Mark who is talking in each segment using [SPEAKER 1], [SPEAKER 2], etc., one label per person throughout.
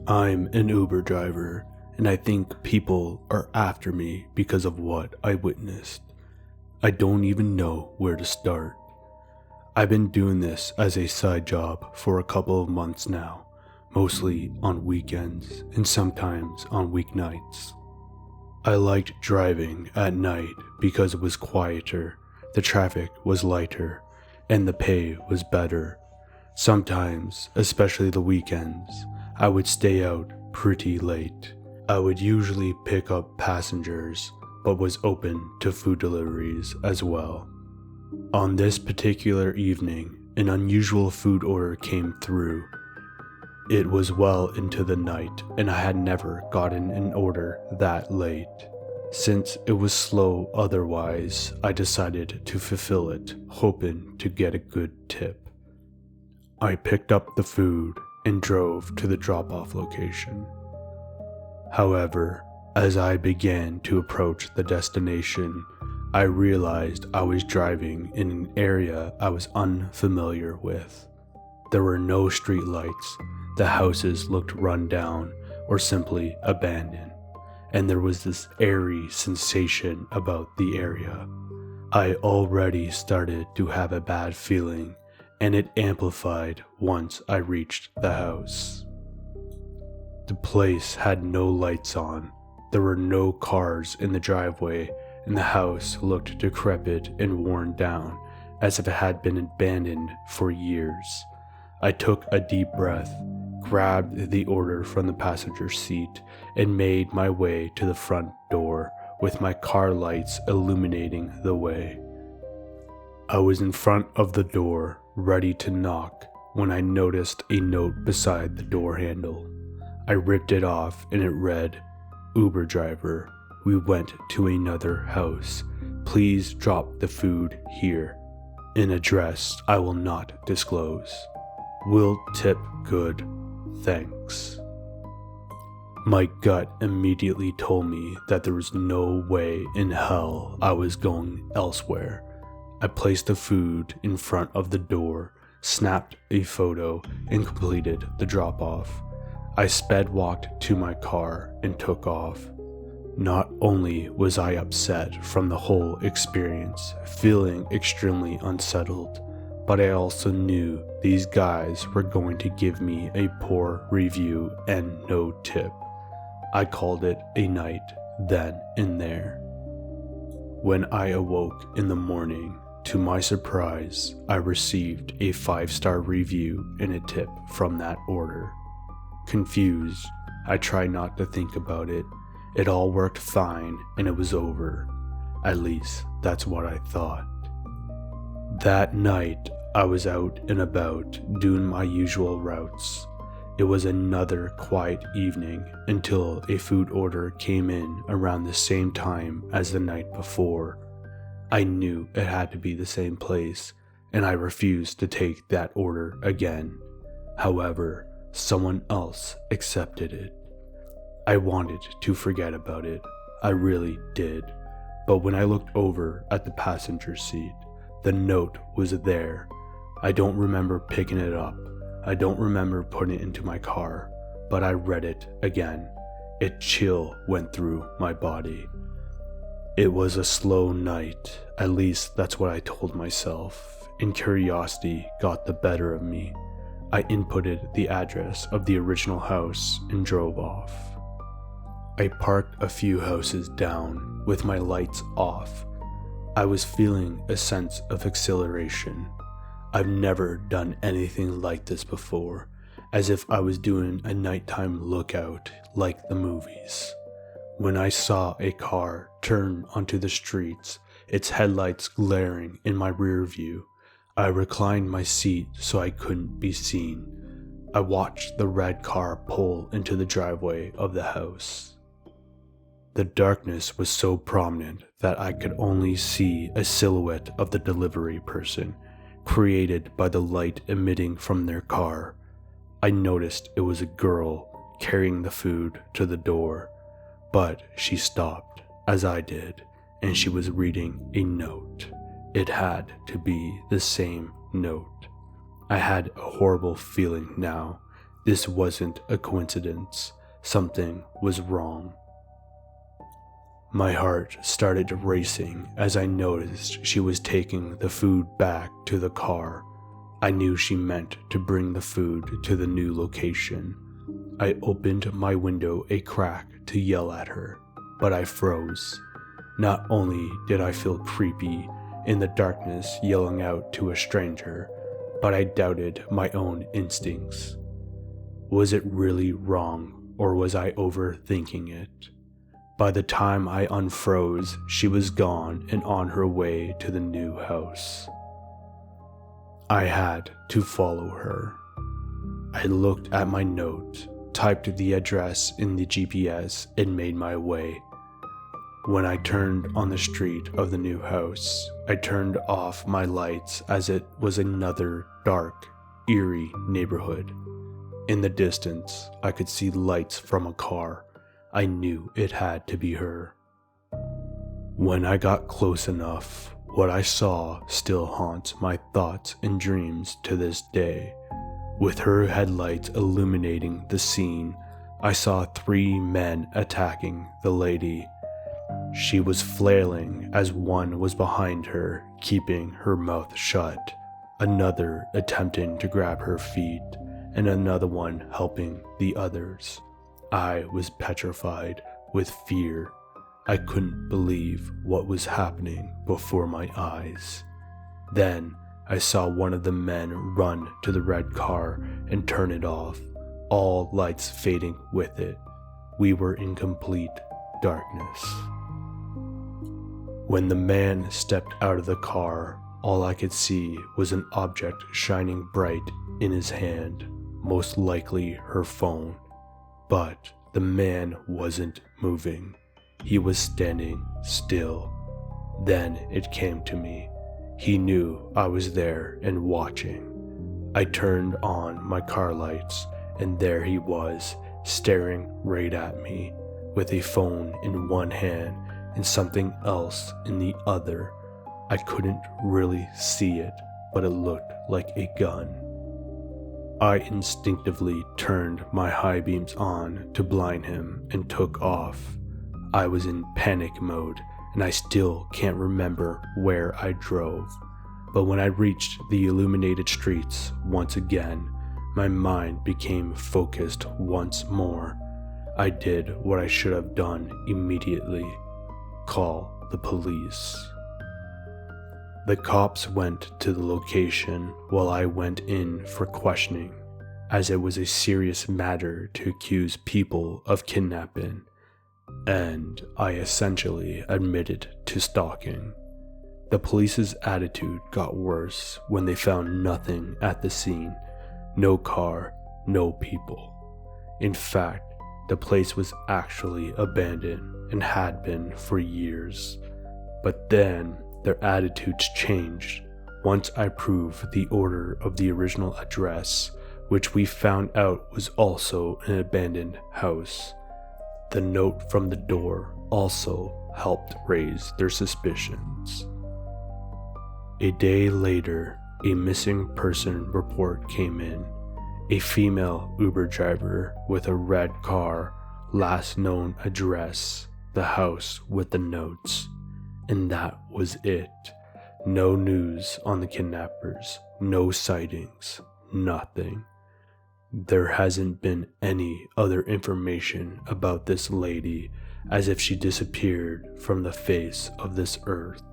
[SPEAKER 1] I'm an Uber driver, and I think people are after me because of what I witnessed. I don't even know where to start. I've been doing this as a side job for a couple of months now, mostly on weekends and sometimes on weeknights. I liked driving at night because it was quieter, the traffic was lighter, and the pay was better. Sometimes, especially the weekends, I would stay out pretty late. I would usually pick up passengers, but was open to food deliveries as well. On this particular evening, an unusual food order came through. It was well into the night, and I had never gotten an order that late. Since it was slow otherwise, I decided to fulfill it, hoping to get a good tip. I picked up the food and drove to the drop-off location. However, as I began to approach the destination, I realized I was driving in an area I was unfamiliar with. There were no streetlights, the houses looked run down or simply abandoned, and there was this eerie sensation about the area. I already started to have a bad feeling, and it amplified once I reached the house. The place had no lights on, there were no cars in the driveway, and the house looked decrepit and worn down, as if it had been abandoned for years. I took a deep breath, grabbed the order from the passenger seat, and made my way to the front door, with my car lights illuminating the way. I was in front of the door, ready to knock, when I noticed a note beside the door handle. I ripped it off and it read, "Uber driver, we went to another house. Please drop the food here. An address I will not disclose. Will tip good. Thanks." My gut immediately told me that there was no way in hell I was going elsewhere. I placed the food in front of the door, snapped a photo, and completed the drop-off. I sped walked to my car and took off. Not only was I upset from the whole experience, feeling extremely unsettled, but I also knew these guys were going to give me a poor review and no tip. I called it a night then and there. When I awoke in the morning, to my surprise, I received a 5-star review and a tip from that order. Confused, I tried not to think about it. It all worked fine and it was over. At least that's what I thought. That night, I was out and about doing my usual routes. It was another quiet evening until a food order came in around the same time as the night before. I knew it had to be the same place, and I refused to take that order again. However, someone else accepted it. I wanted to forget about it, I really did, but when I looked over at the passenger seat, the note was there. I don't remember picking it up, I don't remember putting it into my car, but I read it again. A chill went through my body. It was a slow night, at least that's what I told myself, and curiosity got the better of me. I inputted the address of the original house and drove off. I parked a few houses down with my lights off. I was feeling a sense of exhilaration. I've never done anything like this before, as if I was doing a nighttime lookout like the movies. When I saw a car turn onto the streets, its headlights glaring in my rear view, I reclined my seat so I couldn't be seen. I watched the red car pull into the driveway of the house. The darkness was so prominent that I could only see a silhouette of the delivery person, created by the light emitting from their car. I noticed it was a girl carrying the food to the door, but she stopped, as I did, and she was reading a note. It had to be the same note. I had a horrible feeling now, This wasn't a coincidence. Something was wrong. My heart started racing as I noticed she was taking the food back to the car. I knew she meant to bring the food to the new location. I opened my window a crack to yell at her, but I froze. Not only did I feel creepy in the darkness yelling out to a stranger, but I doubted my own instincts. Was it really wrong, or was I overthinking it? By the time I unfroze, she was gone and on her way to the new house. I had to follow her. I looked at my note, typed the address in the GPS, and made my way. When I turned on the street of the new house, I turned off my lights as it was another dark, eerie neighborhood. In the distance, I could see lights from a car. I knew it had to be her. When I got close enough, what I saw still haunts my thoughts and dreams to this day. With her headlights illuminating the scene, I saw 3 men attacking the lady. She was flailing as one was behind her, keeping her mouth shut, another attempting to grab her feet, and another one helping the others. I was petrified with fear. I couldn't believe what was happening before my eyes. Then I saw one of the men run to the red car and turn it off, all lights fading with it. We were in complete darkness. When the man stepped out of the car, all I could see was an object shining bright in his hand, most likely her phone. But the man wasn't moving. He was standing still. Then it came to me. He knew I was there and watching. I turned on my car lights, and there he was, staring right at me, with a phone in one hand and something else in the other. I couldn't really see it, but it looked like a gun. I instinctively turned my high beams on to blind him and took off. I was in panic mode, and I still can't remember where I drove. But when I reached the illuminated streets once again, my mind became focused once more. I did what I should have done immediately: call the police. The cops went to the location while I went in for questioning, as it was a serious matter to accuse people of kidnapping, and I essentially admitted to stalking. The police's attitude got worse when they found nothing at the scene: no car, no people. In fact, the place was actually abandoned and had been for years. But then their attitudes changed once I proved the order of the original address, which we found out was also an abandoned house. The note from the door also helped raise their suspicions. A day later, a missing person report came in. A female Uber driver with a red car, last known address, the house with the notes. And that was it. No news on the kidnappers, no sightings, nothing. There hasn't been any other information about this lady, as if she disappeared from the face of this earth.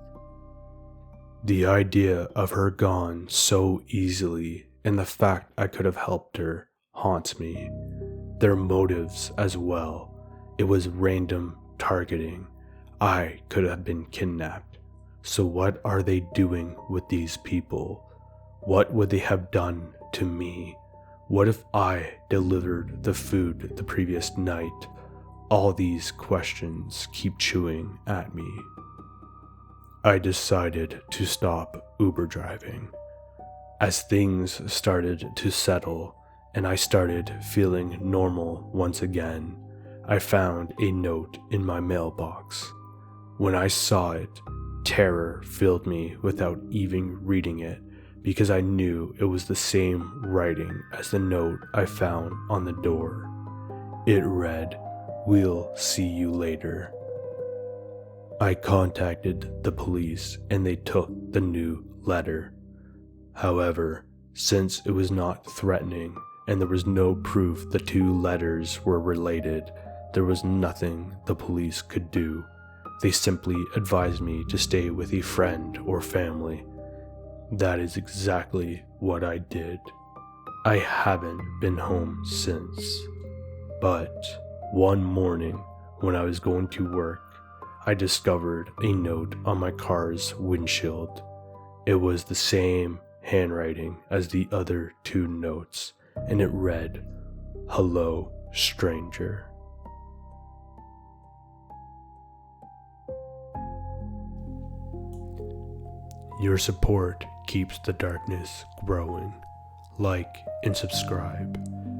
[SPEAKER 1] The idea of her gone so easily, and the fact I could have helped her, haunts me. Their motives as well. It was random targeting. I could have been kidnapped. So what are they doing with these people? What would they have done to me? What if I delivered the food the previous night? All these questions keep chewing at me. I decided to stop Uber driving. As things started to settle and I started feeling normal once again, I found a note in my mailbox. When I saw it, terror filled me without even reading it, because I knew it was the same writing as the note I found on the door. It read, "We'll see you later." I contacted the police and they took the new letter. However, since it was not threatening and there was no proof the two letters were related, there was nothing the police could do. They simply advised me to stay with a friend or family. That is exactly what I did. I haven't been home since. But one morning, when I was going to work, I discovered a note on my car's windshield. It was the same handwriting as the other two notes, and it read, "Hello, stranger." Your support keeps the darkness growing. Like and subscribe,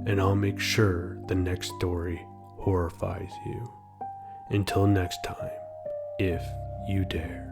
[SPEAKER 1] and I'll make sure the next story horrifies you. Until next time, if you dare.